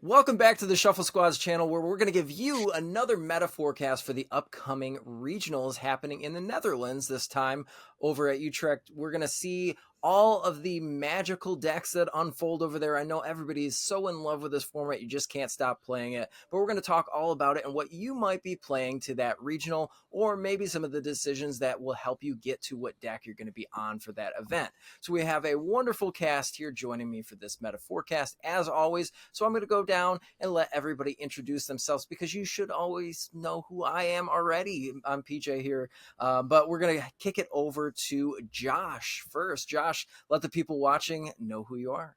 Welcome back to the Shuffle Squads channel, where we're going to give you another meta forecast for the upcoming regionals happening in the Netherlands. This time over at Utrecht, we're going to see all of the magical decks that unfold over there. I know everybody's so in love with this format, you just can't stop playing it, but we're going to talk all about it and what you might be playing to that regional, or maybe some of the decisions that will help you get to what deck you're going to be on for that event. So we have a wonderful cast here joining me for this meta forecast as always. So I'm going to go down and let everybody introduce themselves, because you should always know who I am already. I'm PJ here, but we're going to kick it over to Josh first. Josh, let the people watching know who you are.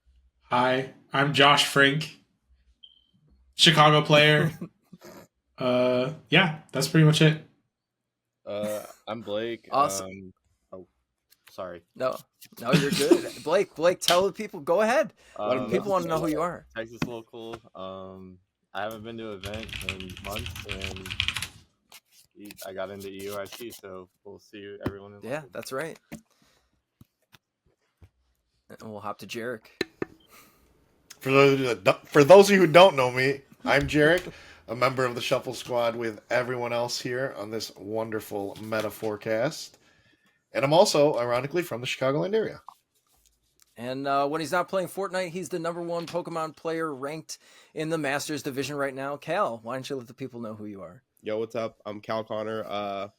Hi, I'm Josh Frink, Chicago player. Yeah, that's pretty much it. I'm Blake. Awesome. Sorry. No, you're good. Blake, tell the people. Go ahead. People want to know who you are. Texas local. I haven't been to an event in months, and I got into EUIC, so we'll see everyone. Yeah, that's right. And we'll hop to Jerrick. For those of you who don't know me, I'm Jerrick, a member of the Shuffle Squad with everyone else here on this wonderful meta forecast. And I'm also, ironically, from the Chicagoland area. And when he's not playing Fortnite, he's the #1 Pokemon player ranked in the Masters division right now. Cal, why don't you let the people know who you are? Yo, what's up? I'm Cal Connor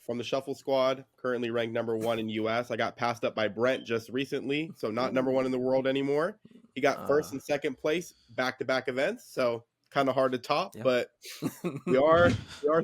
from the Shuffle Squad, currently ranked #1 in US. I got passed up by Brent just recently, so not #1 in the world anymore. He got first and second place back-to-back events, so kind of hard to top, but we are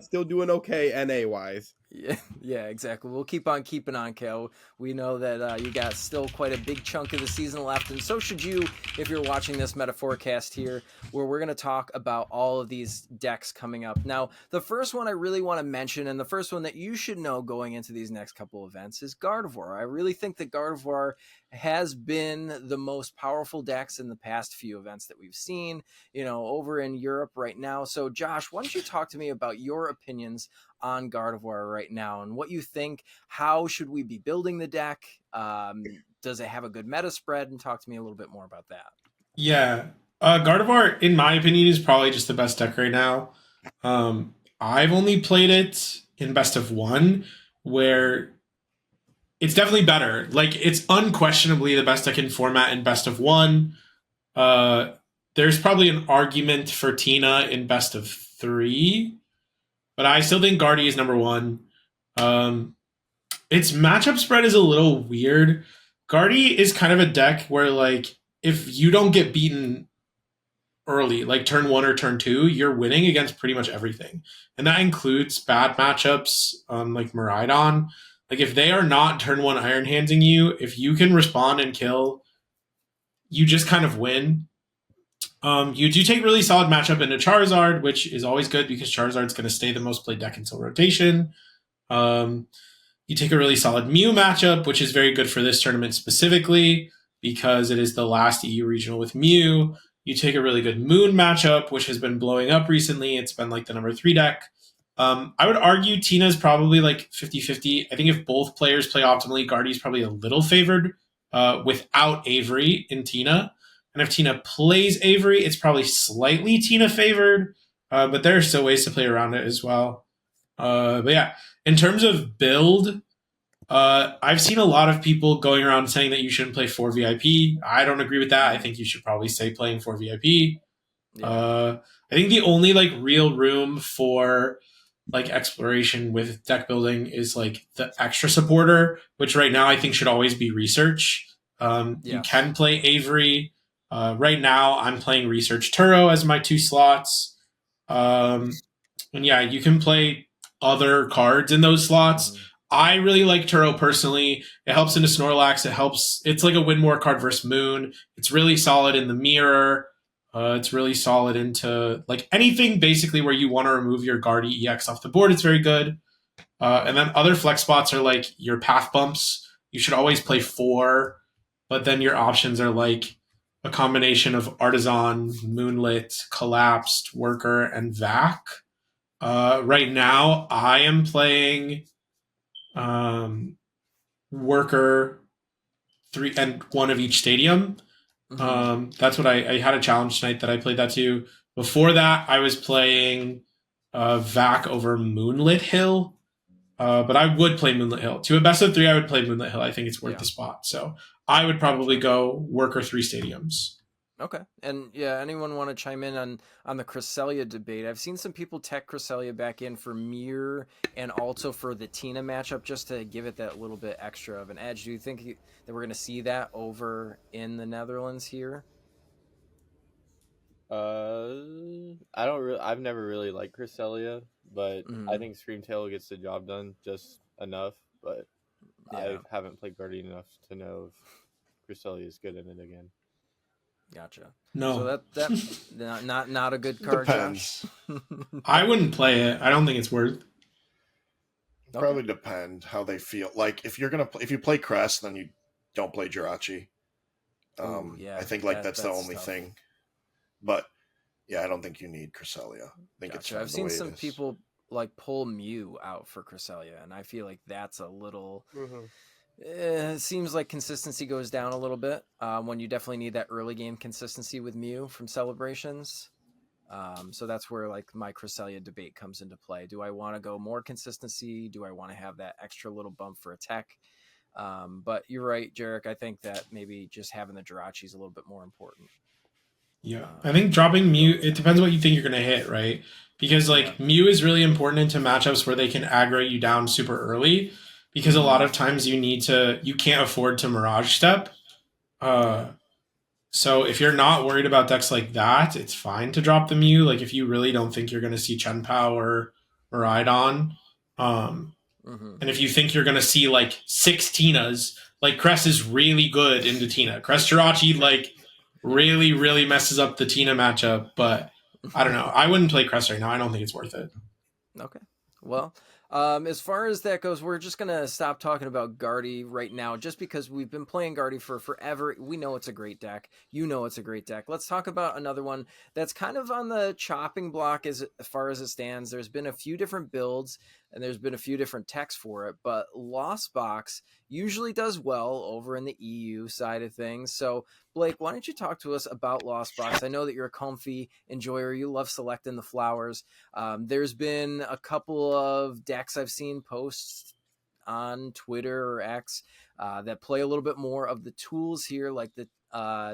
still doing okay NA-wise. Yeah, exactly. We'll keep on keeping on, Cal. We know that you got still quite a big chunk of the season left, and so should you if you're watching this meta forecast here, where we're going to talk about all of these decks coming up. Now, the first one I really want to mention, and the first one that you should know going into these next couple events, is Gardevoir. I really think that Gardevoir has been the most powerful decks in the past few events that we've seen, over in Europe right now. So, Josh, why don't you talk to me about your opinions on Gardevoir right now and what you think? How should we be building the deck? Does it have a good meta spread? And talk to me a little bit more about that. Yeah, Gardevoir, in my opinion, is probably just the best deck right now. I've only played it in best of 1, where it's definitely better. Like, it's unquestionably the best deck in format in best of 1. There's probably an argument for Tina in best of 3. But I still think Guardy is #1. Its matchup spread is a little weird. Guardy is kind of a deck where, like, if you don't get beaten early, like turn 1 or turn 2, you're winning against pretty much everything. And that includes bad matchups, like Miraidon. Like, if they are not turn 1 Iron Handing you, if you can respond and kill, you just kind of win. You do take really solid matchup into Charizard, which is always good because Charizard's going to stay the most played deck until rotation. You take a really solid Mew matchup, which is very good for this tournament specifically because it is the last EU regional with Mew. You take a really good Moon matchup, which has been blowing up recently. It's been like the #3 deck. I would argue Tina is probably like 50-50. I think if both players play optimally, Guardy's probably a little favored without Avery in Tina. And if Tina plays Avery, it's probably slightly Tina favored, but there are still ways to play around it as well. But yeah, in terms of build, I've seen a lot of people going around saying that you shouldn't play 4 VIP. I don't agree with that. I think you should probably stay playing 4 VIP. Yeah. I think the only like real room for like exploration with deck building is like the extra supporter, which right now I think should always be research. You can play Avery. Right now, I'm playing Research Turo as my 2 slots. And yeah, you can play other cards in those slots. Mm-hmm. I really like Turo personally. It helps into Snorlax. It's like a win more card versus Moon. It's really solid in the mirror. It's really solid into like anything basically where you want to remove your Guardy EX off the board. It's very good. And then other flex spots are like your path bumps. You should always play 4, but then your options are like a combination of Artisan, Moonlit, Collapsed, Worker, and Vac. Right now, I am playing Worker, 3 and 1 of each stadium. That's what I had a challenge tonight that I played that too. Before that, I was playing Vac over Moonlit Hill. But I would play Moonlit Hill. To a best of 3, I would play Moonlit Hill. I think it's worth the spot. So I would probably go Worker 3 stadiums. Okay. And yeah, anyone want to chime in on the Cresselia debate? I've seen some people tech Cresselia back in for Mirror and also for the Tina matchup just to give it that little bit extra of an edge. Do you think that we're going to see that over in the Netherlands here? I don't really. I've never really liked Cresselia, but I think Screamtail gets the job done just enough. But I haven't played Guardian enough to know if Cresselia is good in it again. Gotcha. No. So that not a good card. Depends. I wouldn't play it. I don't think it's worth. Probably depend how they feel. Like if you're gonna if you play Crest, then you don't play Jirachi. I think that's the only thing. But yeah, I don't think you need Cresselia. I think it's I've seen some people like pull Mew out for Cresselia, and I feel like that's a little. It seems like consistency goes down a little bit when you definitely need that early game consistency with Mew from celebrations. So that's where like my Cresselia debate comes into play. Do I want to go more consistency? Do I want to have that extra little bump for attack? But you're right, Jerrick. I think that maybe just having the Jirachi is a little bit more important. Yeah, I think dropping Mew, it depends what you think you're going to hit, right? Because Mew is really important into matchups where they can aggro you down super early, because a lot of times you can't afford to Mirage Step. So if you're not worried about decks like that, it's fine to drop the Mew. Like if you really don't think you're going to see Chien-Pao or Miraidon, and if you think you're going to see like 6 Tinas, like Crest is really good into Tina. Crest Jirachi really, really messes up the Tina matchup, but I don't know. I wouldn't play Crest right now. I don't think it's worth it. Okay. Well, as far as that goes, we're just going to stop talking about Guardy right now just because we've been playing Guardy for forever. We know it's a great deck. You know it's a great deck. Let's talk about another one that's kind of on the chopping block as far as it stands. There's been a few different builds and there's been a few different techs for it, but Lost Box usually does well over in the EU side of things. So, Blake, why don't you talk to us about Lost Box? I know that you're a comfy enjoyer. You love selecting the flowers. There's been a couple of decks I've seen posts on Twitter or X that play a little bit more of the tools here, like the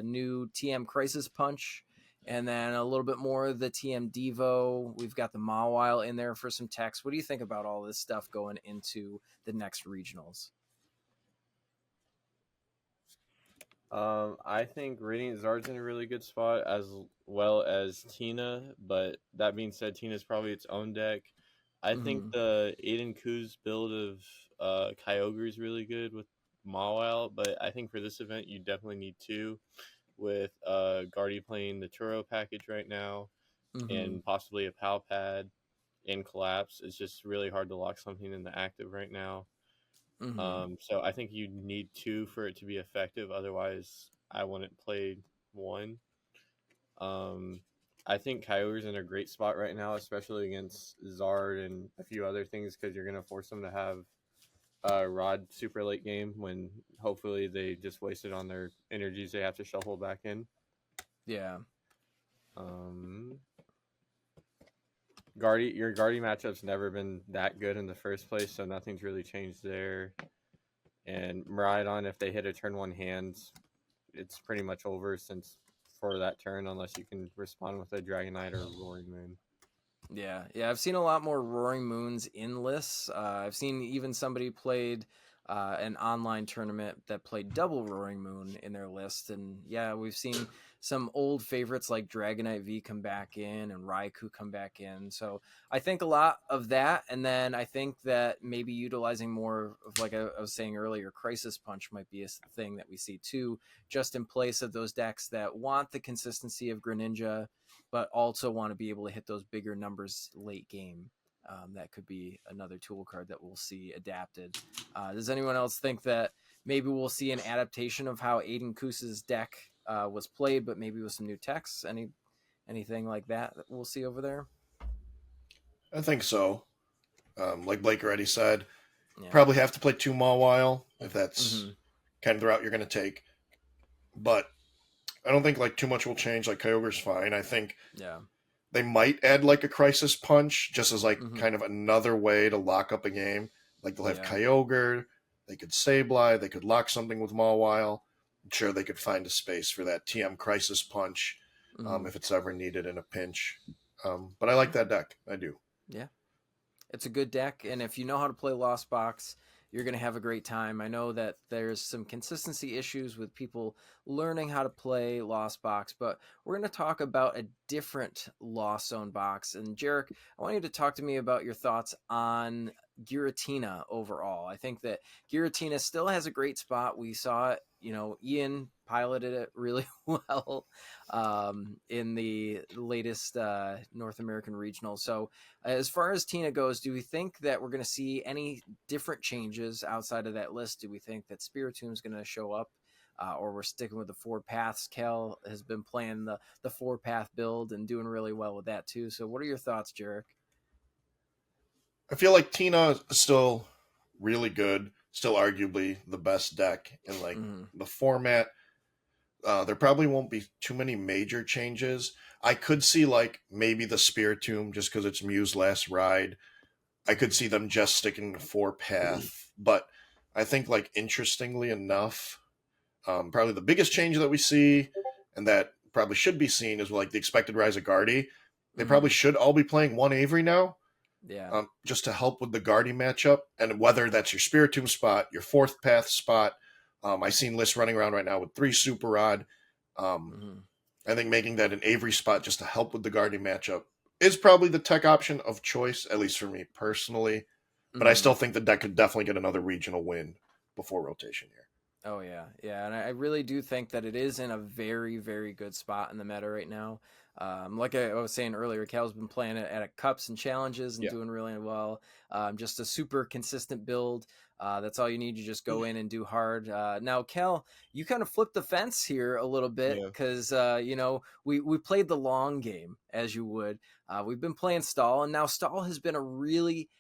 new TM Crisis Punch, and then a little bit more of the TM Devo. We've got the Mawile in there for some text. What do you think about all this stuff going into the next regionals? I think Radiant Zard's in a really good spot as well as Tina, but that being said, Tina's probably its own deck. I think the Aiden Kuz build of Kyogre is really good with Mawile, but I think for this event you definitely need 2 with Guardy playing the Turo package right now and possibly a Pal Pad and Collapse. It's just really hard to lock something in the active right now. So I think you need 2 for it to be effective. Otherwise, I wouldn't play 1. I think Kyogre's in a great spot right now, especially against Zard and a few other things, because you're going to force them to have Rod super late game when hopefully they just wasted on their energies they have to shuffle back in. Yeah. Your Guardy matchup's never been that good in the first place, so nothing's really changed there. And Miraidon, if they hit a turn 1 hand, it's pretty much over since for that turn, unless you can respond with a Dragonite or a Roaring Moon. Yeah, I've seen a lot more Roaring Moons in lists. I've seen even somebody played an online tournament that played double Roaring Moon in their list. And yeah, we've seen some old favorites like Dragonite V come back in and Raikou come back in. So I think a lot of that. And then I think that maybe utilizing more of, like I was saying earlier, Crisis Punch might be a thing that we see too, just in place of those decks that want the consistency of Greninja, but also want to be able to hit those bigger numbers late game. That could be another tool card that we'll see adapted. Does anyone else think that maybe we'll see an adaptation of how Aiden Kuz's deck was played, but maybe with some new texts? Anything like that we'll see over there? I think so. Like Blake already said, probably have to play 2 Mawile if that's kind of the route you're going to take. But I don't think like too much will change. Like Kyogre's fine. I think Yeah. they might add like a Crisis Punch just as like Mhm. kind of another way to lock up a game. Like they'll have Yeah. Kyogre, they could Sableye, they could lock something with Mawile. I'm sure they could find a space for that TM Crisis Punch Mhm. if it's ever needed in a pinch. But I like that deck. I do. Yeah. It's a good deck, and if you know how to play Lost Box, you're going to have a great time. I know that there's some consistency issues with people learning how to play Lost Box, but we're going to talk about a different Lost Zone box. And Jerrick, I want you to talk to me about your thoughts on Giratina overall. I think that Giratina still has a great spot. We saw it, Ian piloted it really well in the latest North American regional. So as far as Tina goes, do we think that we're going to see any different changes outside of that list? Do we think that Spiritomb is going to show up, or we're sticking with the 4 paths? Kel has been playing the 4 path build and doing really well with that too. So what are your thoughts, Jerrick? I feel like Tina is still really good, still arguably the best deck in like the format. There probably won't be too many major changes. I could see like maybe the Spiritomb just because it's Mew's last ride. I could see them just sticking to 4 path, but I think like interestingly enough, probably the biggest change that we see and that probably should be seen is like the expected rise of Guardy. They probably should all be playing 1 Avery now. Yeah. Just to help with the Guardy matchup, and whether that's your Spiritomb spot, your 4th path spot. I've seen lists running around right now with 3 Super Rod. I think making that an Avery spot just to help with the Guardy matchup is probably the tech option of choice, at least for me personally. But I still think the deck could definitely get another regional win before rotation here. Oh yeah, yeah, and I really do think that it is in a very, very good spot in the meta right now. Like I was saying earlier, Cal's been playing it at cups and challenges and doing really well. Just a super consistent build. That's all you need. You just go in and do hard. Now, Cal, you kind of flipped the fence here a little bit because we played the long game as you would. We've been playing stall, and now stall has been a really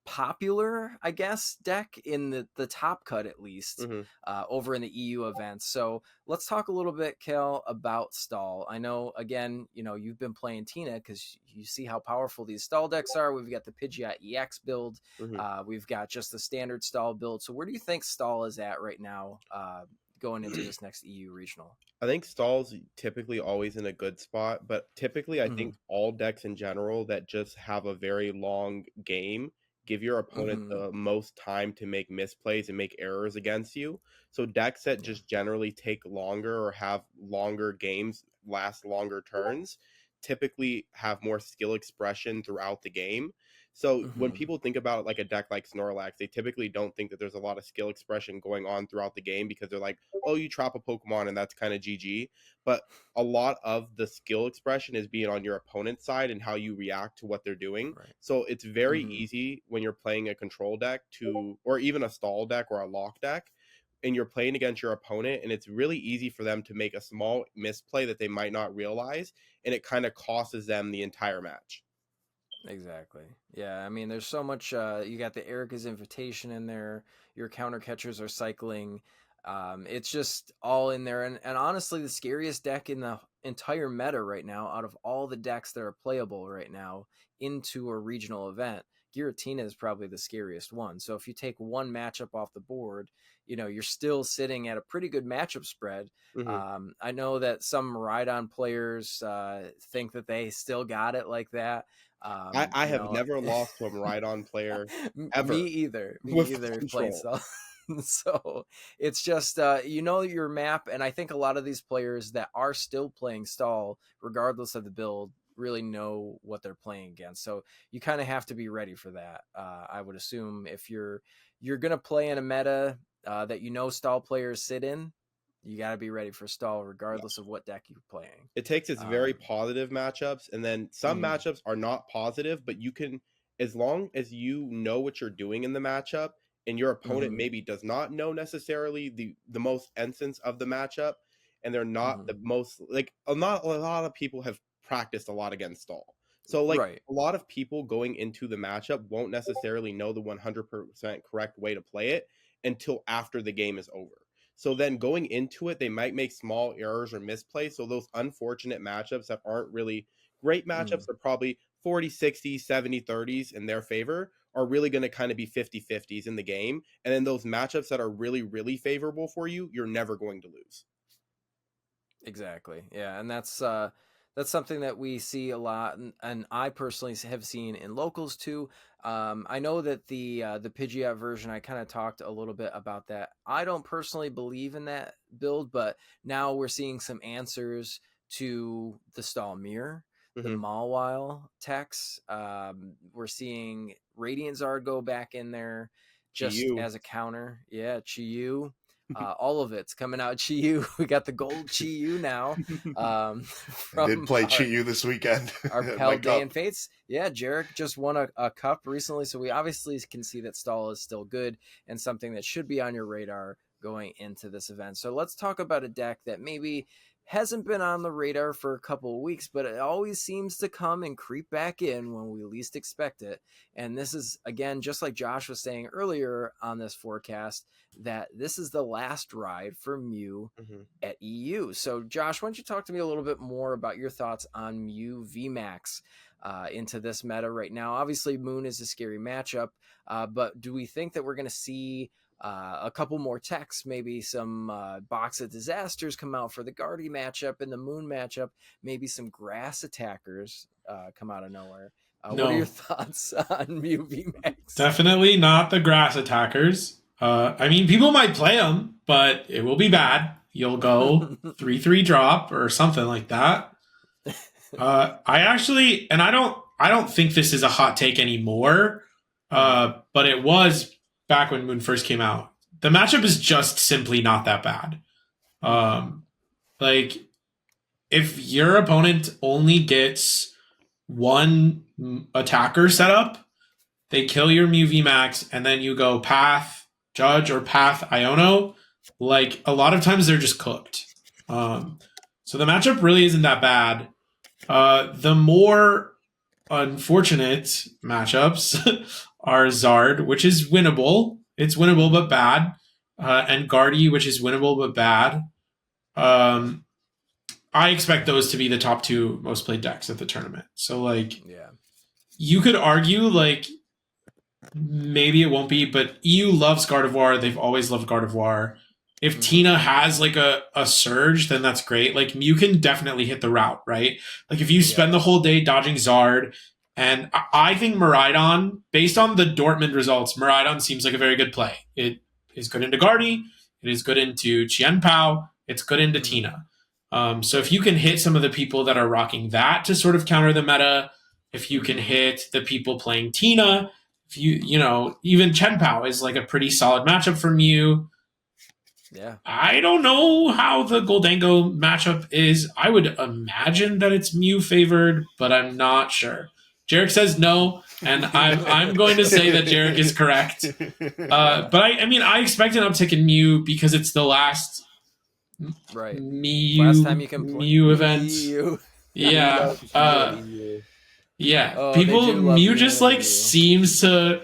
popular, I guess, deck in the top cut at least over in the EU events. So let's talk a little bit, Kel, about stall. I know, again, you've been playing Tina because you see how powerful these stall decks are. We've got the Pidgeot EX build. We've got just the standard stall build. So where do you think stall is at right now going into this next EU regional? I think stall's typically always in a good spot, but typically I think all decks in general that just have a very long game give your opponent the most time to make misplays and make errors against you. So decks that just generally take longer or have longer games, last longer turns, typically have more skill expression throughout the game. So when people think about it like a deck like Snorlax, they typically don't think that there's a lot of skill expression going on throughout the game because they're like, oh, you trap a Pokemon and that's kind of GG. But a lot of the skill expression is being on your opponent's side and how you react to what they're doing. Right. So it's very easy when you're playing a control deck or even a stall deck or a lock deck, and you're playing against your opponent, and it's really easy for them to make a small misplay that they might not realize, and it kind of costs them the entire match. Exactly. Yeah, I mean, there's so much. You got the Erica's Invitation in there. Your counter catchers are cycling. It's just all in there. And honestly, the scariest deck in the entire meta right now, out of all the decks that are playable right now into a regional event, Giratina is probably the scariest one. So if you take one matchup off the board, you're still sitting at a pretty good matchup spread. I know that some Rhydon players think that they still got it like that. I have never lost to a Rhydon player ever. Me either. Playing stuff. So it's just your map, and I think a lot of these players that are still playing stall, regardless of the build, really know what they're playing against. So you kind of have to be ready for that. I would assume if you're gonna play in a meta that stall players sit in, you got to be ready for stall regardless of what deck you're playing. It takes its very positive matchups, and then some matchups are not positive, but you can, as long as you know what you're doing in the matchup and your opponent maybe does not know necessarily the most essence of the matchup, and they're not the most, like, not a lot of people have practiced a lot against stall. So a lot of people going into the matchup won't necessarily know the 100% correct way to play it until after the game is over. So then going into it, they might make small errors or misplays. So those unfortunate matchups that aren't really great matchups are probably 40, 60, 70, 30s in their favor are really going to kind of be 50-50s in the game. And then those matchups that are really, really favorable for you, you're never going to lose. Exactly. Yeah, and that's something that we see a lot, and I personally have seen in locals too. I know that the Pidgeot version, I kind of talked a little bit about that. I don't personally believe in that build, but now we're seeing some answers to the Stall Mirror, the Mawile techs. We're seeing Radiant Zard go back in there just Chi-Yu. as a counter. Yeah, Chi-Yu. All of it's coming out. Chi-Yu. We got the gold Chi-Yu now. I did play Chi-Yu this weekend. Our pal Day and Fates. Yeah, Jerrick just won a cup recently, so we obviously can see that Stall is still good and something that should be on your radar going into this event. So let's talk about a deck that maybe hasn't been on the radar for a couple of weeks, but it always seems to come and creep back in when we least expect it. And this is, again, just like Josh was saying earlier on this forecast, that this is the last ride for Mew at EU. So Josh, why don't you talk to me a little bit more about your thoughts on Mew VMAX into this meta right now? Obviously, Moon is a scary matchup, but do we think that we're going to see a couple more techs, maybe some Box of Disasters come out for the Guardy matchup and the Moon matchup, maybe some grass attackers come out of nowhere? No. What are your thoughts on Mew VMAX? Definitely not the grass attackers. I mean, people might play them, but it will be bad. You'll go 3/3 drop or something like that. I don't think this is a hot take anymore, but it was back when Moon first came out. The matchup is just simply not that bad. Like, if your opponent only gets one attacker set up, they kill your Mew VMAX, and then you go Path Judge or Path Iono. Like, a lot of times they're just cooked. So the matchup really isn't that bad. The more unfortunate matchups are Zard, which is winnable. It's winnable but bad. And Guardy, which is winnable but bad. I expect those to be the top two most played decks at the tournament. So, like, Yeah, you could argue, like, maybe it won't be, but EU loves Gardevoir. They've always loved Gardevoir. If Tina has, like, a surge, then that's great. Like, Mew can definitely hit the route, right? Like, if you spend the whole day dodging Zard, and I think Miraidon, based on the Dortmund results, Miraidon seems like a very good play. It is good into Guardy. It is good into Chien-Pao. It's good into Tina. So if you can hit some of the people that are rocking that to sort of counter the meta, if you can hit the people playing Tina, if you know, even Chien-Pao is like a pretty solid matchup for Mew. yeah. I don't know how the Gholdengo matchup is. I would imagine that it's Mew favored, but I'm not sure. Jerrick says no, and I'm going to say that Jerrick is correct. But I mean, I expect an uptick in Mew because it's the last Mew, last time you can play Mew event. Mew. Yeah. Yeah. Oh, People, Mew just like Mew. seems to.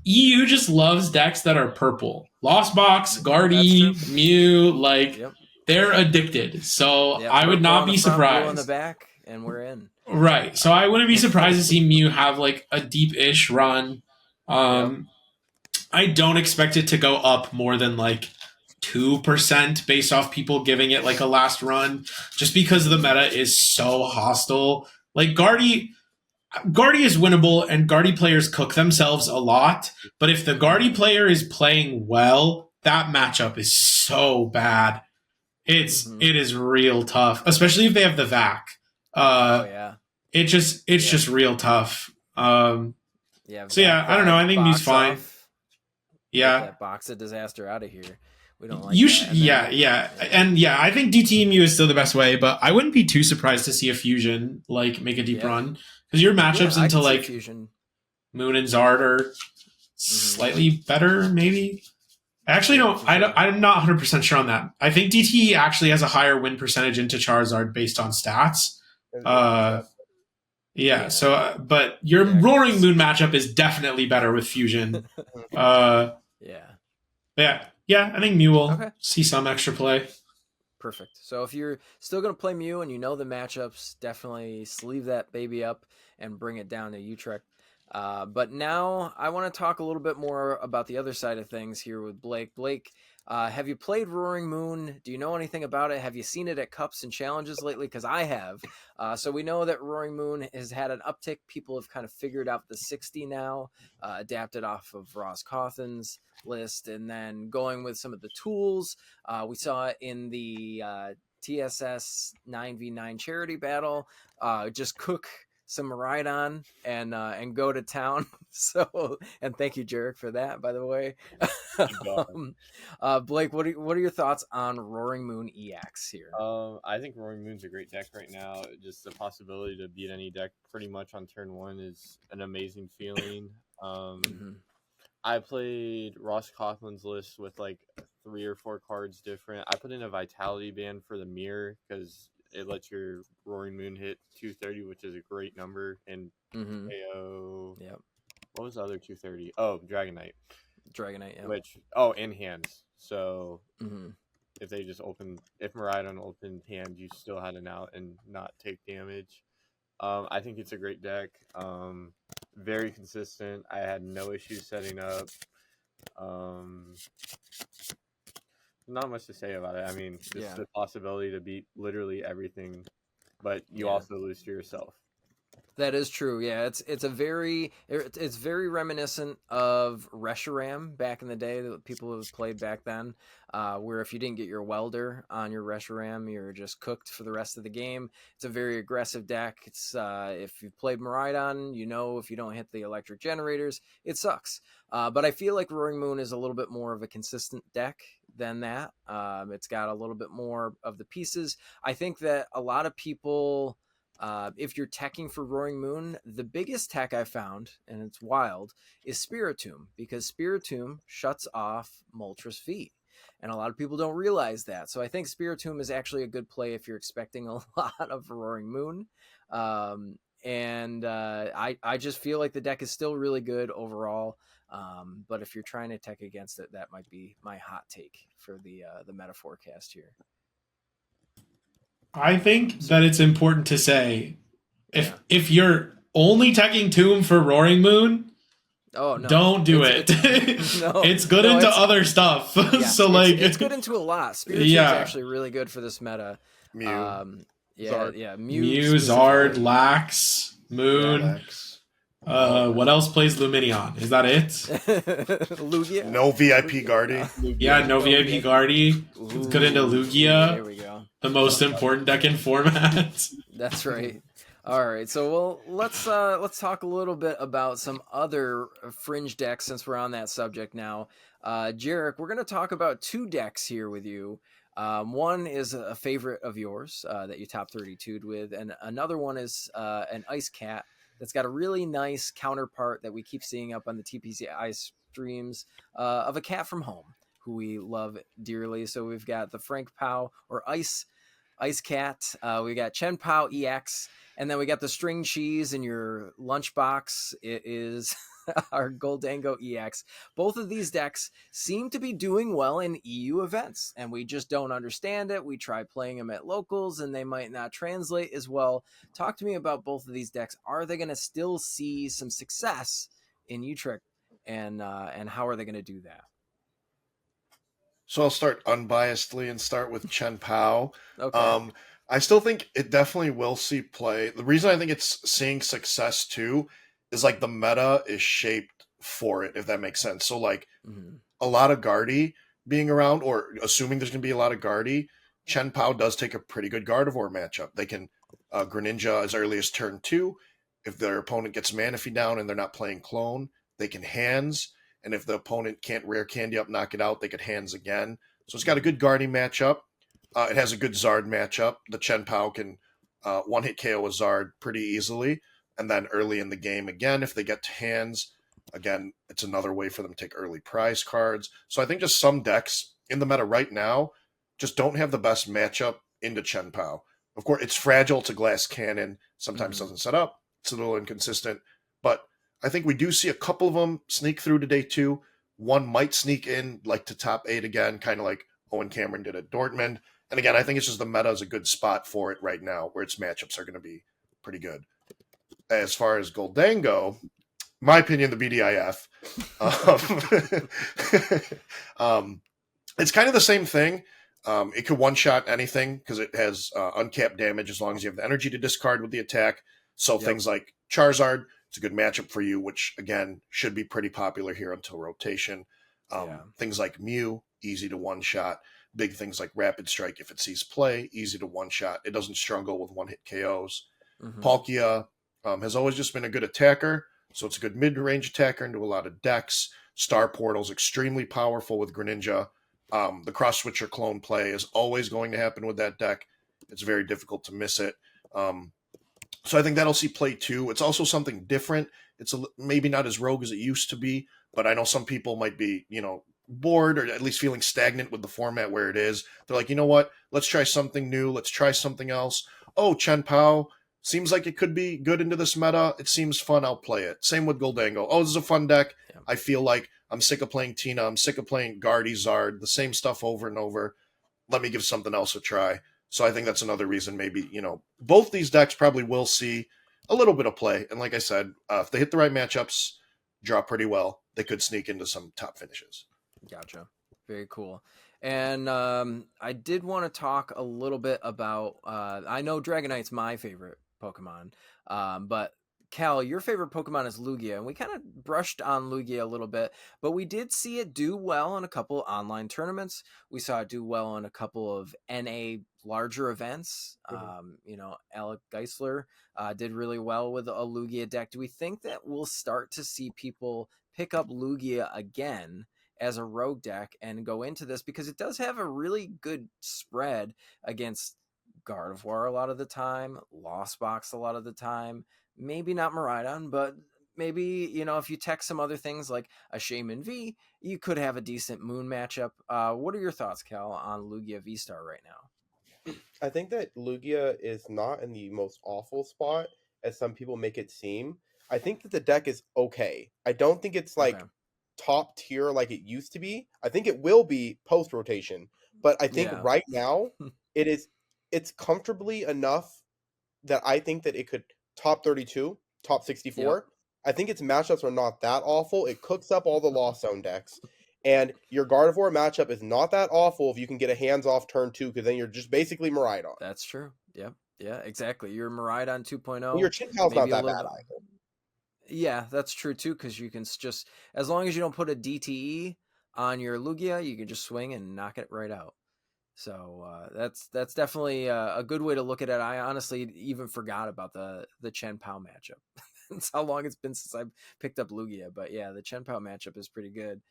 EU just loves decks that are purple. Lost Box, Guardy, Mew, like they're addicted. So I would not be surprised. On the back, and we're in. Right. So I wouldn't be surprised to see Mew have like a deep-ish run. I don't expect it to go up more than like 2% based off people giving it like a last run, just because the meta is so hostile. Like Guardy is winnable, and Guardy players cook themselves a lot. But if the Guardy player is playing well, that matchup is so bad. It is real tough, especially if they have the VAC. It's just real tough. So yeah, I don't know. I think Mew's fine. Get that Box of Disaster out of here. We don't like you that. should, I think DT Mew is still the best way, but I wouldn't be too surprised to see a fusion like make a deep run, because your matchups into like fusion. Moon and Zard are slightly better, maybe. Actually, no, I'm not 100% sure on that. I think DT actually has a higher win percentage into Charizard based on stats. So, but your Roaring Moon matchup is definitely better with fusion. Yeah, Yeah, I think Mew will Okay. see some extra play. Perfect. So if you're still going to play Mew and you know the matchups, definitely sleeve that baby up and bring it down to Utrecht. But now I want to talk a little bit more about the other side of things here with Blake. Blake, have you played Roaring Moon? Do you know anything about it? Have you seen it at Cups and Challenges lately? Because I have. So we know that Roaring Moon has had an uptick. People have kind of figured out the 60 now, adapted off of Ross Cawthon's list, and then going with some of the tools. We saw it in the TSS 9v9 charity battle. Just cook some Rhydon and go to town. So, and thank you, Jerrick, for that, by the way. Blake, what are your thoughts on Roaring Moon EX here? I think Roaring Moon's a great deck right now. Just the possibility to beat any deck pretty much on turn 1 is an amazing feeling. I played Ross Coughlin's list with like 3 or 4 cards different. I put in a Vitality band for the mirror because it lets your Roaring Moon hit 230, which is a great number. And KO. Yep. What was the other 230? Oh, Dragonite. Dragonite, yeah. Which in hands. So if they just if Miraidon opened hand, you still had an out and not take damage. I think it's a great deck. Very consistent. I had no issues setting up. Not much to say about it. I mean, just the possibility to beat literally everything, but you also lose to yourself. That is true. Yeah, it's very reminiscent of Reshiram back in the day that people have played back then, where if you didn't get your welder on your Reshiram, you're just cooked for the rest of the game. It's a very aggressive deck. It's if you've played Miraidon, you know if you don't hit the electric generators, it sucks. But I feel like Roaring Moon is a little bit more of a consistent deck than that. It's got a little bit more of the pieces. I think that a lot of people. If you're teching for Roaring Moon, the biggest tech I found, and it's wild, is Spiritomb, because Spiritomb shuts off Moltres Feet. And a lot of people don't realize that. So I think Spiritomb is actually a good play if you're expecting a lot of Roaring Moon. I just feel like the deck is still really good overall. But if you're trying to tech against it, that might be my hot take for the meta forecast here. I think that it's important to say if you're only teching Tomb for Roaring Moon, don't do it. It's good into other stuff. So it's good into a lot. Spiritual is actually really good for this meta. Mew. Mew, Zard, Lax, Moon. Lax. What else plays Luminion? Is that it? Lugia. No VIP Guardy. No VIP Guardy. It's good into Lugia. There we go. The most important deck in format. That's right. All right, so let's talk a little bit about some other fringe decks since we're on that subject now. Jerrick, we're going to talk about 2 decks here with you. One is a favorite of yours that you top 32'd with, and another one is an Ice Cat that's got a really nice counterpart that we keep seeing up on the TPCI streams of a cat from home who we love dearly. So we've got the Frink-Pao or Ice Cat. We got Chien-Pao EX, and then we got the string cheese in your lunchbox. It is our Gholdengo EX. Both of these decks seem to be doing well in EU events, and we just don't understand it. We try playing them at locals, and they might not translate as well. Talk to me about both of these decks. Are they going to still see some success in Utrecht, and how are they going to do that? So I'll start unbiasedly and start with Chien-Pao. Okay. I still think it definitely will see play. The reason I think it's seeing success too is like the meta is shaped for it, if that makes sense. So like a lot of Guardy being around, or assuming there's going to be a lot of Guardy, Chien-Pao does take a pretty good Gardevoir matchup. They can Greninja as early as turn 2. If their opponent gets Manaphy down and they're not playing Clone, they can Hands. And if the opponent can't Rare Candy up, knock it out, they could Hands again. So it's got a good Guardy matchup. It has a good Zard matchup. The Chien-Pao can one-hit KO a Zard pretty easily. And then early in the game, again, if they get to Hands, again, it's another way for them to take early prize cards. So I think just some decks in the meta right now just don't have the best matchup into Chien-Pao. Of course, it's fragile. It's a glass cannon. Sometimes doesn't set up. It's a little inconsistent. But I think we do see a couple of them sneak through today too. one might sneak in like to top 8 again, kind of like Owen Cameron did at Dortmund. And again, I think it's just the meta is a good spot for it right now, where its matchups are going to be pretty good. As far as Gholdengo, my opinion, the BDIF. It's kind of the same thing. It could one-shot anything because it has uncapped damage as long as you have the energy to discard with the attack. So things like Charizard, it's a good matchup for you, which, again, should be pretty popular here until rotation. Things like Mew, easy to one-shot. Big things like Rapid Strike, if it sees play, easy to one-shot. It doesn't struggle with one-hit KOs. Palkia has always just been a good attacker, so it's a good mid-range attacker into a lot of decks. Star Portal's extremely powerful with Greninja. The cross-switcher clone play is always going to happen with that deck. It's very difficult to miss it. So I think that'll see play too. It's also something different. It's maybe not as rogue as it used to be, but I know some people might be, bored or at least feeling stagnant with the format where it is. They're like, you know what? Let's try something new. Let's try something else. Oh, Chien-Pao seems like it could be good into this meta. It seems fun. I'll play it. Same with Gholdengo. Oh, this is a fun deck. Yeah. I feel like I'm sick of playing Tina. I'm sick of playing Gardevoir, the same stuff over and over. Let me give something else a try. So I think that's another reason maybe, both these decks probably will see a little bit of play. And like I said, if they hit the right matchups, draw pretty well, they could sneak into some top finishes. Gotcha. Very cool. And I did want to talk a little bit about, I know Dragonite's my favorite Pokemon, but Cal, your favorite Pokemon is Lugia, and we kind of brushed on Lugia a little bit, but we did see it do well in a couple online tournaments. We saw it do well in a couple of NA larger events. Alec Geisler did really well with a Lugia deck. Do we think that we'll start to see people pick up Lugia again as a rogue deck and go into this, because it does have a really good spread against Gardevoir a lot of the time, Lost Box a lot of the time, maybe not Miraidon, but maybe, if you tech some other things like a Shaman V, you could have a decent Moon matchup. What are your thoughts, Cal, on Lugia VSTAR right now? I think that Lugia is not in the most awful spot as some people make it seem. I think that the deck is okay. I don't think it's top tier like it used to be. I think it will be post rotation, but I think right now it's comfortably enough that I think that it could top 32, top 64. Yep. I think its matchups are not that awful. It cooks up all the Lost Zone decks. And your Gardevoir matchup is not that awful if you can get a hands-off turn 2, because then you're just basically Miraidon. That's true. Yep. Yeah, exactly. You're Miraidon 2.0. Your Chien-Pao's not that bad either. Yeah, that's true too, because you can just, as long as you don't put a DTE on your Lugia, you can just swing and knock it right out. So that's definitely a good way to look at it. I honestly even forgot about the Chien-Pao matchup. That's how long it's been since I've picked up Lugia. But yeah, the Chien-Pao matchup is pretty good.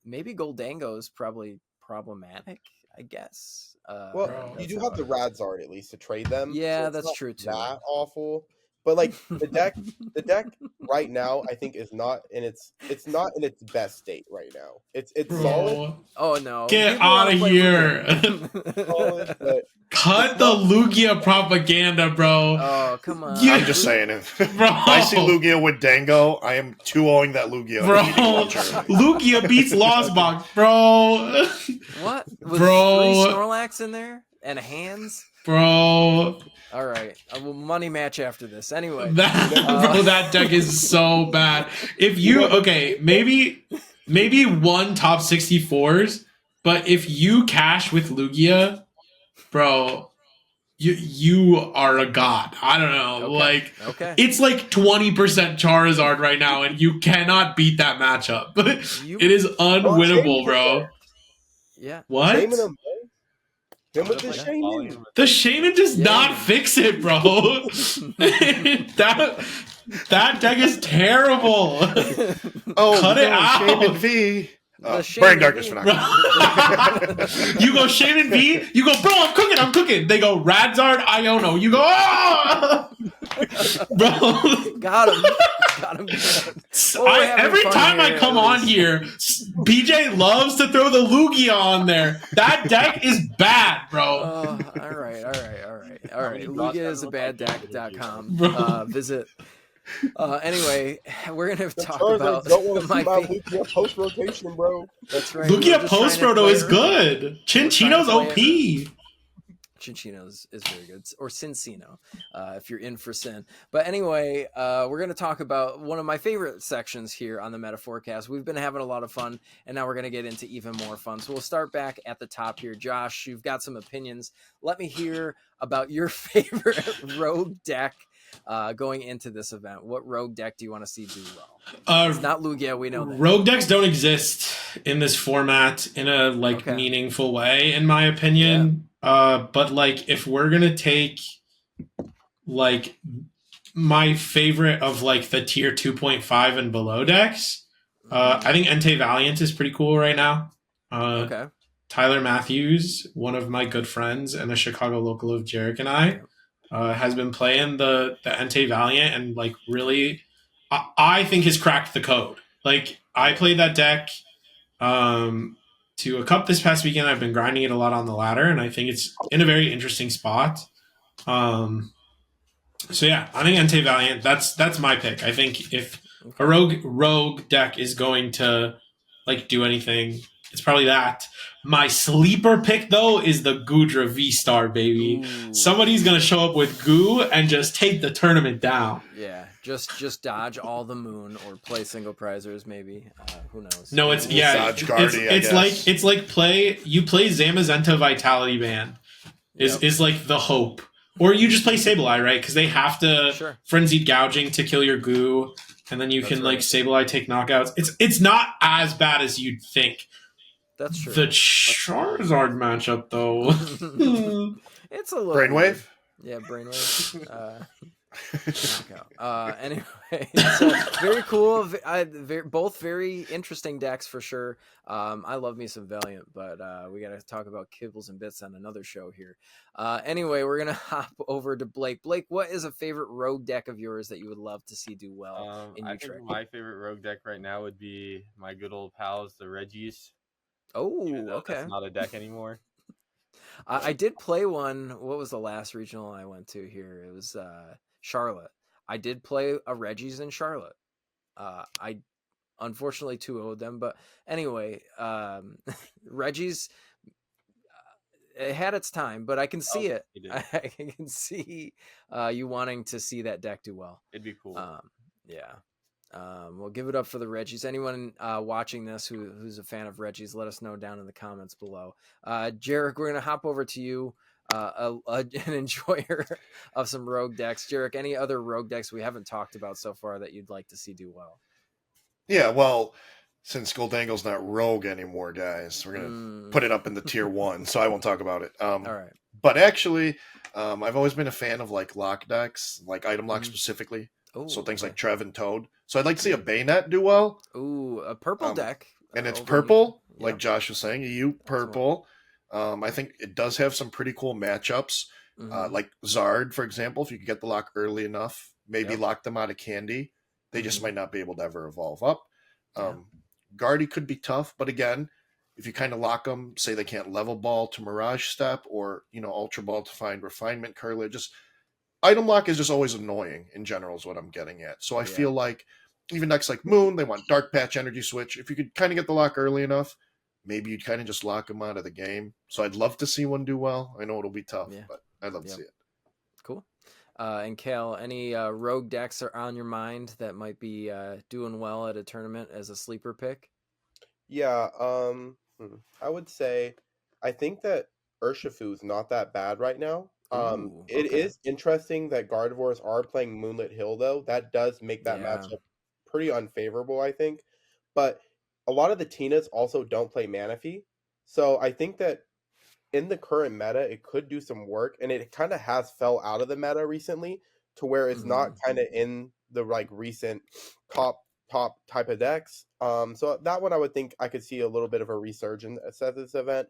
Maybe Gholdengo is probably problematic, I guess. You do have the Radzard at least to trade them. Yeah, so that's true too. That awful. But like the deck right now, I think it's not in its best state right now. It's solid. Oh no! Get out of here! Cut the Lugia propaganda, bro. Oh come on! I'm just saying, if I see Lugia with Dango, I am 2-0ing that Lugia. Bro, Lugia beats Lost Box, bro. What? With 3 Snorlax in there and hands, bro. All right, money match after this. Anyway, that deck is so bad. If you maybe one top 64s, but if you cash with Lugia, bro, you are a god. I don't know, it's like 20% Charizard right now, and you cannot beat that matchup. It is unwinnable, bro. Yeah. What? Him with the Shaman. The Shaman does not fix it, bro. that deck is terrible. Cut it out. Shaman V. Brain Darkness for now. You go Shaman V. You go, bro, I'm cooking. They go Radzard, Iono. You go, oh! Bro. Got him. Every time I come on here, PJ loves to throw the Lugia on there. That deck is bad, bro. All right. Lugia is a bad deck.com. Visit Anyway, we're gonna The talk Charizards about don't want to see my my favorite. Lugia post rotation, bro. That's right. we were Lugia just trying Post to Roto play is it. good. We're trying to Chinchino's play OP. Chinchino is very good, or Cincino, if you're in for Sin. But anyway, we're going to talk about one of my favorite sections here on the Meta Forecast. We've been having a lot of fun, and now we're going to get into even more fun. So we'll start back at the top here. Josh, you've got some opinions. Let me hear about your favorite rogue deck going into this event. What rogue deck do you want to see do well? It's not Lugia, we know that. Rogue decks don't exist in this format in a meaningful way, in my opinion. But like, if we're gonna take like my favorite of like the tier 2.5 and below decks, I think Entei Valiant is pretty cool right now. Okay. Tyler Matthews, one of my good friends and a Chicago local of Jerrick and I, has been playing the Entei Valiant and like really, I think has cracked the code. Like I played that deck to a cup this past weekend. I've been grinding it a lot on the ladder, and I think it's in a very interesting spot. So yeah, I think Entei Valiant. That's my pick. I think if a rogue deck is going to like do anything, it's probably that. My sleeper pick though is the Gudra VSTAR, baby. Ooh. Somebody's gonna show up with goo and just take the tournament down. Yeah, just dodge all the moon or play single prizers maybe. Who knows? No, it's Dodge Guardy, it's like play Zamazenta Vitality Band is like the hope. Or you just play Sableye, right? Because they have to frenzied gouging to kill your goo, and then you can like Sableye take knockouts. It's not as bad as you'd think. That's true. The Charizard matchup, though. It's a little Brainwave. Yeah, Brainwave. Anyway, so very cool. Both very interesting decks for sure. I love me some Valiant, but we got to talk about kibbles and bits on another show here. Anyway, we're gonna hop over to Blake. Blake, what is a favorite rogue deck of yours that you would love to see do well in Utrecht? I think my favorite rogue deck right now would be my good old pals, the Reggies. Oh, okay. That's not a deck anymore. I did play one. What was the last regional I went to here? It was Charlotte. I did play a Reggie's in Charlotte. I unfortunately 2-0'd them, but anyway, Reggie's it had its time, but I can see it. I can see you wanting to see that deck do well. It'd be cool. Yeah. We'll give it up for the Reggies. Anyone watching this who's a fan of Reggies, let us know down in the comments below. Jerrick, we're going to hop over to you, an enjoyer of some rogue decks. Jerrick, any other rogue decks we haven't talked about so far that you'd like to see do well? Yeah, well, since Gholdengo's not rogue anymore, guys, we're going to put it up in the tier 1, so I won't talk about it. All right. But actually, I've always been a fan of like lock decks, like item lock specifically. Ooh, so things like Trev and Toad. So I'd like to see a Bayonet do well. Ooh, a purple deck. And it's purple, like Josh was saying. You purple. I think it does have some pretty cool matchups. Like Zard, for example, if you could get the lock early enough, maybe lock them out of candy. They just might not be able to ever evolve up. Guardy could be tough, but again, if you kind of lock them, say they can't level ball to Mirage Step or, Ultra Ball to find Refinement Curler, just item lock is just always annoying in general is what I'm getting at. So I feel like even decks like Moon, they want Dark Patch Energy Switch. If you could kind of get the lock early enough, maybe you'd kind of just lock them out of the game. So I'd love to see one do well. I know it'll be tough, but I'd love to see it. Cool. And Cal, any rogue decks are on your mind that might be doing well at a tournament as a sleeper pick? Yeah, I would say I think that Urshifu is not that bad right now. It is interesting that Gardevoirs are playing Moonlit Hill, though. That does make that matchup pretty unfavorable, I think. But a lot of the Tinas also don't play Manaphy. So I think that in the current meta, it could do some work. And it kind of has fell out of the meta recently to where it's not kind of in the like recent top type of decks. So that one I would think I could see a little bit of a resurgence at this event.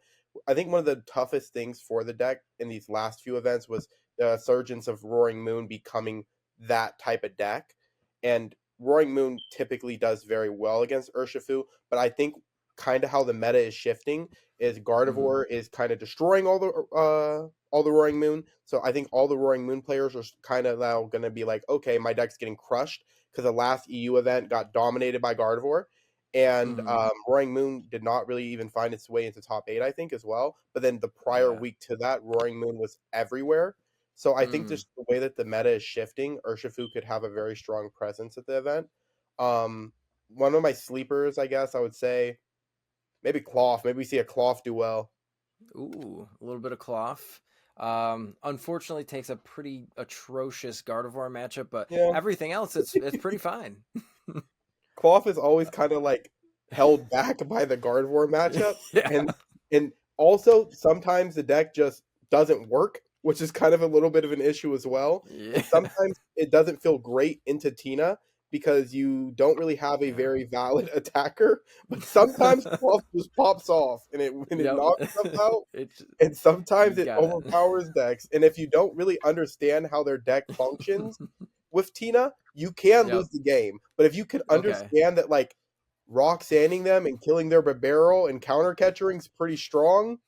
I think one of the toughest things for the deck in these last few events was the surgence of Roaring Moon becoming that type of deck. And Roaring Moon typically does very well against Urshifu, but I think kind of how the meta is shifting. Is Gardevoir is kind of destroying all the Roaring Moon. So I think all the Roaring Moon players are kind of now going to be like, okay, my deck's getting crushed because the last EU event got dominated by Gardevoir. And Roaring Moon did not really even find its way into top 8, I think, as well. But then the prior week to that, Roaring Moon was everywhere. So I think just the way that the meta is shifting, Urshifu could have a very strong presence at the event. One of my sleepers, I guess I would say, maybe Cloth. Maybe we see a Cloth do well. Ooh, a little bit of Cloth. Unfortunately, takes a pretty atrocious Gardevoir matchup, but everything else, it's pretty fine. Cloth is always kind of like held back by the Gardevoir matchup, and also sometimes the deck just doesn't work, which is kind of a little bit of an issue as well. Yeah. Sometimes it doesn't feel great into Tina because you don't really have a very valid attacker, but sometimes Cloth just pops off and it knocks them out, and sometimes it overpowers decks. And if you don't really understand how their deck functions with Tina, you can lose the game. But if you can understand that, like, Roxanning them and killing their barrel and counter catchering's pretty strong,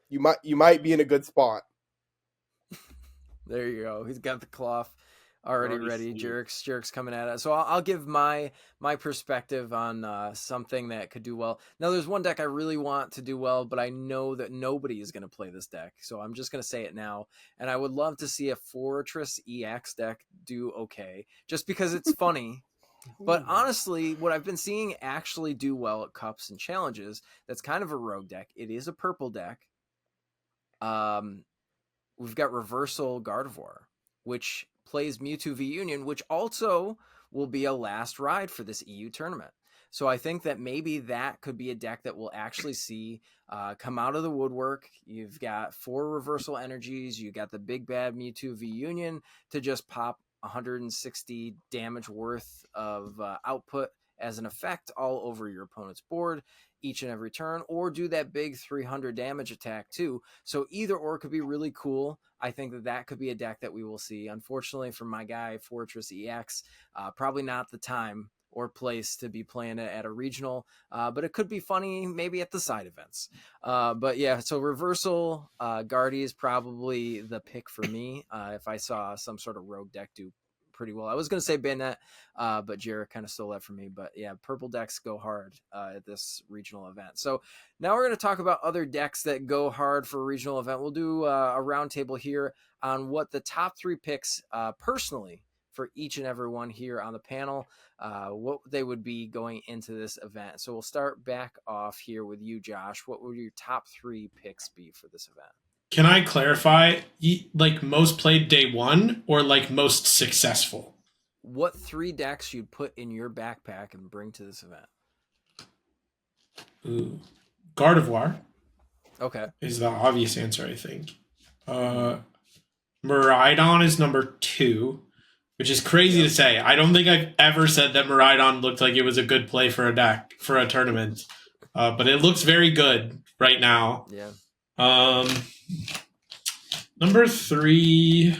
you might be in a good spot. There you go. He's got the Cloth already ready. Jerrick's coming at it. So I'll give my perspective on something that could do well. Now, there's one deck I really want to do well, but I know that nobody is going to play this deck, so I'm just going to say it now. And I would love to see a Fortress EX deck do okay, just because it's funny. But honestly, what I've been seeing actually do well at Cups and Challenges, that's kind of a rogue deck. It is a purple deck. We've got Reversal Gardevoir, which plays Mewtwo V Union, which also will be a last ride for this EU tournament. So I think that maybe that could be a deck that we'll actually see come out of the woodwork. You've got 4 reversal energies. You got the big bad Mewtwo V Union to just pop 160 damage worth of output as an effect all over your opponent's board each and every turn, or do that big 300 damage attack too. So either or could be really cool. I think that could be a deck that we will see. Unfortunately for my guy, Fortress EX, probably not the time or place to be playing it at a regional, but it could be funny maybe at the side events. But yeah, so Reversal Guardy is probably the pick for me if I saw some sort of rogue deck do pretty well. I was going to say Bayonet, but Jerrick kind of stole that from me. But yeah, purple decks go hard at this regional event. So now we're going to talk about other decks that go hard for a regional event. We'll do a roundtable here on what the top 3 picks personally for each and every one here on the panel, what they would be going into this event. So we'll start back off here with you, Josh. What would your top 3 picks be for this event? Can I clarify, like most played day 1 or like most successful? What 3 decks you'd put in your backpack and bring to this event? Ooh. Gardevoir. Okay. Is the obvious answer, I think. Miraidon is number 2, which is crazy to say. I don't think I've ever said that Miraidon looked like it was a good play for a deck, for a tournament. But it looks very good right now. Yeah. Number 3,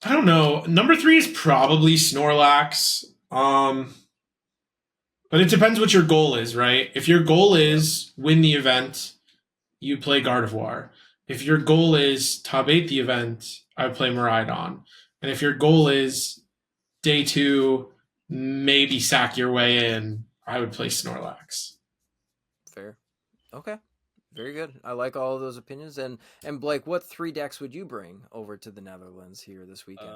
I don't know. Number 3 is probably Snorlax. But it depends what your goal is, right? If your goal is win the event, you play Gardevoir. If your goal is top 8 the event, I play Miraidon. And if your goal is day 2, maybe sack your way in, I would play Snorlax. Fair. Okay. Very good. I like all of those opinions. And Blake, what 3 decks would you bring over to the Netherlands here this weekend?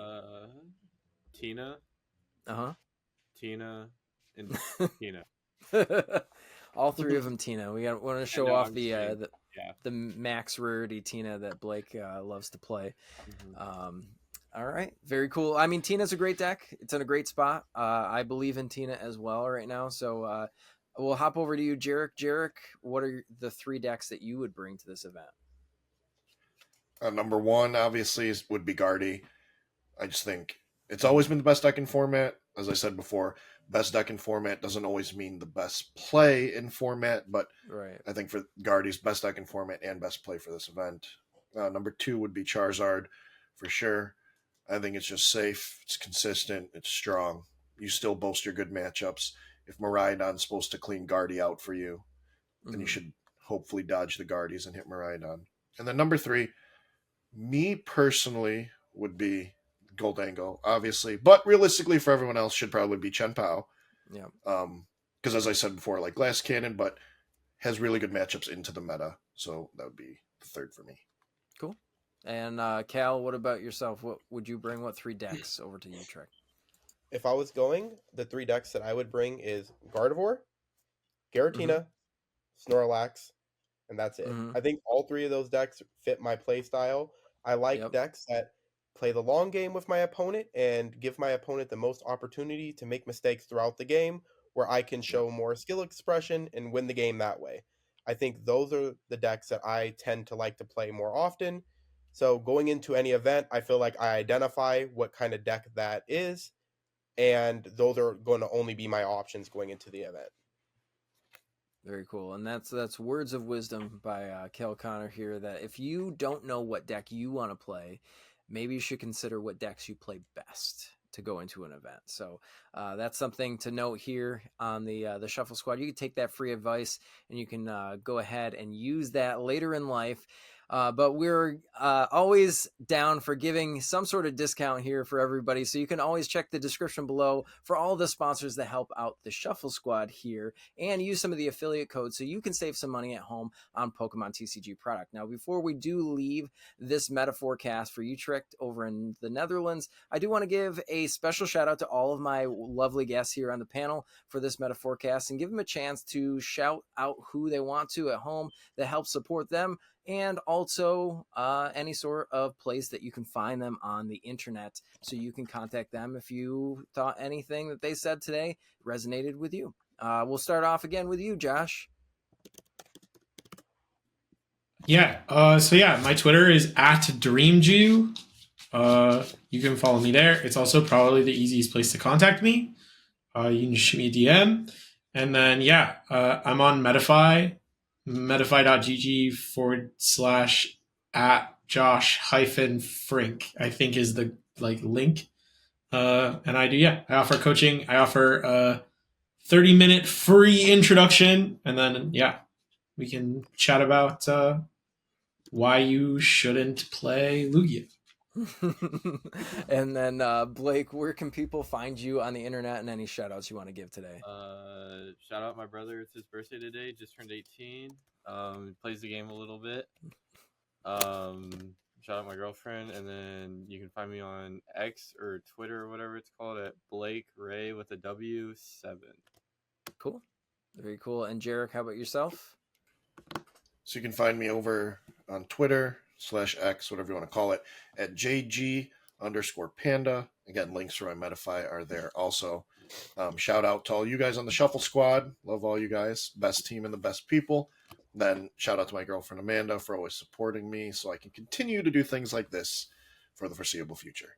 Tina. Tina and Tina. All 3 of them Tina. We want to show off the max rarity Tina that Blake loves to play. All right. Very cool. I mean, Tina's a great deck. It's in a great spot. I believe in Tina as well right now. So we'll hop over to you, Jerrick. Jerrick, what are the 3 decks that you would bring to this event? Number 1, obviously, would be Guardy. I just think it's always been the best deck in format. As I said before, best deck in format doesn't always mean the best play in format, but I think for Guardy's best deck in format and best play for this event. Number 2 would be Charizard, for sure. I think it's just safe, it's consistent, it's strong. You still boast your good matchups. if Miraidon's supposed to clean Guardy out for you, then you should hopefully dodge the Guardies and hit Miraidon. And then number 3, me personally would be Gholdengo, obviously, but realistically for everyone else should probably be Chien-Pao. Yeah. Because as I said before, like Glass Cannon, but has really good matchups into the meta. So that would be the 3rd for me. Cool. And Cal, what about yourself? What would you bring? What 3 decks over to Utrecht? If I was going, the 3 decks that I would bring is Gardevoir, Giratina, Snorlax, and that's it. I think all 3 of those decks fit my play style. I like decks that play the long game with my opponent and give my opponent the most opportunity to make mistakes throughout the game, where I can show more skill expression and win the game that way. I think those are the decks that I tend to like to play more often. So going into any event, I feel like I identify what kind of deck that is, and those are going to only be my options going into the event. Very cool. And that's words of wisdom by Kel Connor here, that if you don't know what deck you want to play, maybe you should consider what decks you play best to go into an event. So that's something to note here on the Shuffle Squad. You can take that free advice and you can go ahead and use that later in life. But we're always down for giving some sort of discount here for everybody. So you can always check the description below for all the sponsors that help out the Shuffle Squad here, and use some of the affiliate codes so you can save some money at home on Pokemon TCG product. Now, before we do leave this meta forecast for Utrecht over in the Netherlands, I do want to give a special shout out to all of my lovely guests here on the panel for this meta forecast and give them a chance to shout out who they want to at home that helps support them, and also any sort of place that you can find them on the internet, so you can contact them if you thought anything that they said today resonated with you. We'll start off again with you, Josh. Yeah. My Twitter is @DreamJew. You can follow me there. It's also probably the easiest place to contact me. You can shoot me a DM. And then, I'm on Metafy. Metafy.gg /@Josh-Frink, I think is the link. And I offer coaching. I offer a 30-minute free introduction, and then we can chat about why you shouldn't play Lugia. And then Blake, where can people find you on the internet, and any shout outs you want to give today? Shout out my brother, it's his birthday today, just turned 18. Plays the game a little bit. Shout out my girlfriend, and then you can find me on X or Twitter or whatever it's called at Blake Wray with a W7. Cool. Very cool. And Jerrick, how about yourself? So you can find me over on Twitter /X, whatever you want to call it, at JG_Panda. Again, links for my Metafy are there also. Shout out to all you guys on the Shuffle Squad. Love all you guys. Best team and the best people. Then shout out to my girlfriend Amanda for always supporting me so I can continue to do things like this for the foreseeable future.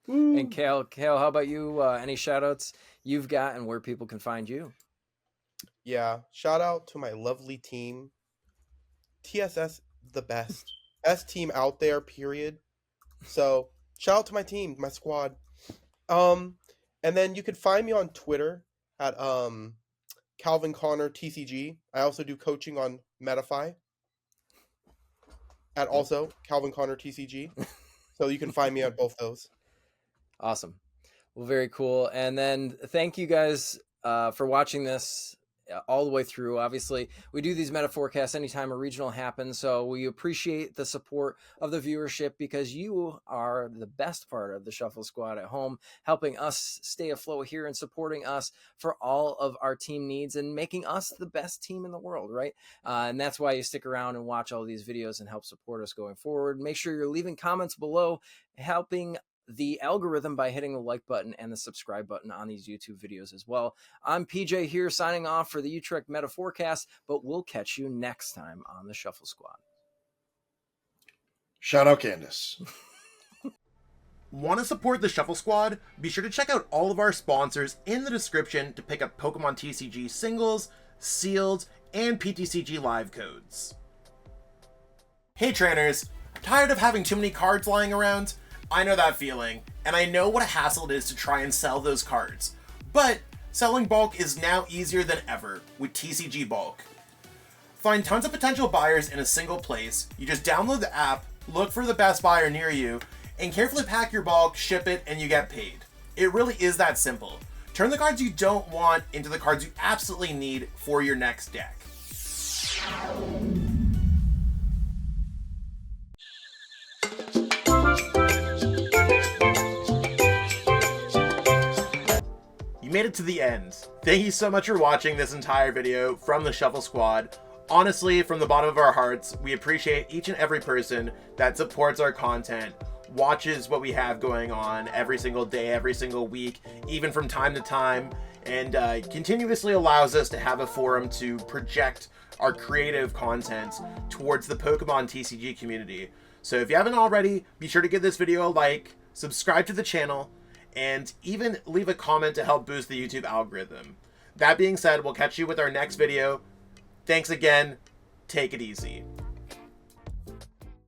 And Kale, how about you? Any shout outs you've got and where people can find you? Yeah, shout out to my lovely team. TSS, the best. Best team out there, period. So shout out to my team, my squad. And then you can find me on Twitter at Calvin Connor TCG. I also do coaching on Metafy at also Calvin Connor TCG. So you can find me at both those. Awesome. Well, very cool. And then thank you guys for watching this all the way through. Obviously, we do these meta forecasts anytime a regional happens, so we appreciate the support of the viewership, because you are the best part of the Shuffle Squad at home, helping us stay afloat here and supporting us for all of our team needs and making us the best team in the world, right? And that's why you stick around and watch all these videos and help support us going forward. Make sure you're leaving comments below, helping the algorithm by hitting the like button and the subscribe button on these YouTube videos as well. I'm PJ here signing off for the Utrecht Meta Forecast, but we'll catch you next time on the Shuffle Squad. Shout out Candace. Want to support the Shuffle Squad? Be sure to check out all of our sponsors in the description to pick up Pokemon TCG singles, sealed, and PTCG live codes. Hey trainers, tired of having too many cards lying around? I know that feeling, and I know what a hassle it is to try and sell those cards. But selling bulk is now easier than ever with TCG Bulk. Find tons of potential buyers in a single place. You just download the app, look for the best buyer near you, and carefully pack your bulk, ship it, and you get paid. It really is that simple. Turn the cards you don't want into the cards you absolutely need for your next deck. You made it to the end. Thank you so much for watching this entire video from the Shuffle Squad. Honestly, from the bottom of our hearts, we appreciate each and every person that supports our content, watches what we have going on every single day, every single week, even from time to time, and continuously allows us to have a forum to project our creative content towards the Pokemon TCG community. So if you haven't already, be sure to give this video a like, subscribe to the channel, and even leave a comment to help boost the YouTube algorithm. That being said, we'll catch you with our next video. Thanks again. Take it easy.